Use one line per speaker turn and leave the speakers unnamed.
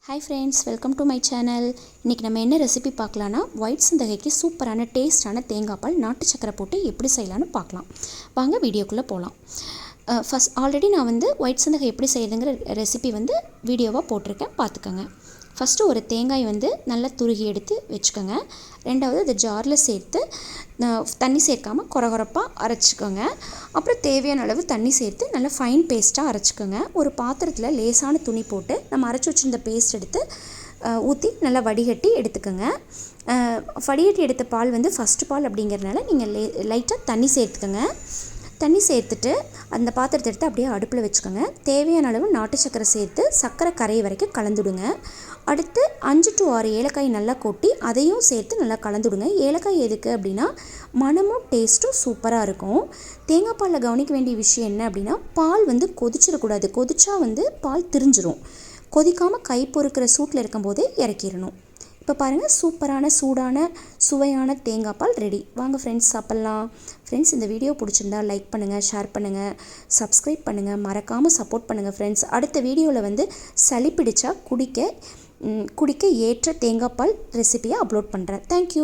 Hi friends, welcome to my channel. இன்னைக்கு நம்ம என்ன ரெசிபி பார்க்கலாம்னா ஒயிட் சந்தகைக்கு சூப்பரான டேஸ்டான தேங்காய் பால் நாட்டு சக்கரை போட்டு எப்படி செய்யலாம்னு பார்க்கலாம். வாங்க வீடியோக்குள்ளே போகலாம். ஃபர்ஸ்ட் ஆல்ரெடி நான் ஒயிட் சந்தகை எப்படி செய்யுதுங்கிற ரெசிபி வீடியோவாக போட்டிருக்கேன், பார்த்துக்கோங்க. ஃபஸ்ட்டு ஒரு தேங்காய் நல்லா துருகி எடுத்து வச்சுக்கோங்க. ரெண்டாவது அதை ஜாரில் சேர்த்து தண்ணி சேர்க்காமல் கொரகொரப்பாக அரைச்சிக்கோங்க. அப்புறம் தேவையான அளவு தண்ணி சேர்த்து நல்லா ஃபைன் பேஸ்ட்டாக அரைச்சிக்கோங்க. ஒரு பாத்திரத்தில் லேசான துணி போட்டு நம்ம அரைச்சி வச்சுருந்த பேஸ்ட் எடுத்து ஊற்றி நல்லா வடிகட்டி எடுத்துக்கோங்க. வடிகட்டி எடுத்த பால் ஃபஸ்ட்டு பால் அப்படிங்கிறதுனால நீங்கள் லைட்டாக தண்ணி சேர்த்துக்கோங்க. தண்ணி சேர்த்துட்டு அந்த பாத்திரத்தை எடுத்து அப்படியே அடுப்பில் வச்சுக்கோங்க. தேவையான அளவு நாட்டு சக்கரை சேர்த்து சக்கரை கரையை வரைக்கும் கலந்துடுங்க. அடுத்து 5 to 6 ஏலக்காய் நல்லா கொட்டி அதையும் சேர்த்து நல்லா கலந்துடுங்க. ஏலக்காய் எதுக்கு அப்படின்னா மனமும் டேஸ்ட்டும் சூப்பராக இருக்கும். தேங்காய் பாலில் கவனிக்க வேண்டிய விஷயம் என்ன அப்படின்னா பால் கொதிச்சிடக்கூடாது. கொதிச்சா பால் திரிஞ்சிரும். கொதிக்காமல் கை பொறுக்கிற சூட்டில் இருக்கும்போதே இறக்கிடணும். இப்போ பாருங்கள், சூப்பரான சூடான சுவையான தேங்காய் பால் ரெடி. வாங்க ஃப்ரெண்ட்ஸ், சாப்பிட்லாம். ஃப்ரெண்ட்ஸ், இந்த வீடியோ பிடிச்சிருந்தா லைக் பண்ணுங்கள், ஷேர் பண்ணுங்கள், சப்ஸ்கிரைப் பண்ணுங்கள், மறக்காமல் சப்போர்ட் பண்ணுங்கள் ஃப்ரெண்ட்ஸ். அடுத்த வீடியோவில் சளி பிடிச்சா குடிக்க ஏற்ற தேங்காய் பால் ரெசிபியை அப்லோட் பண்ணுறேன். தேங்க்யூ.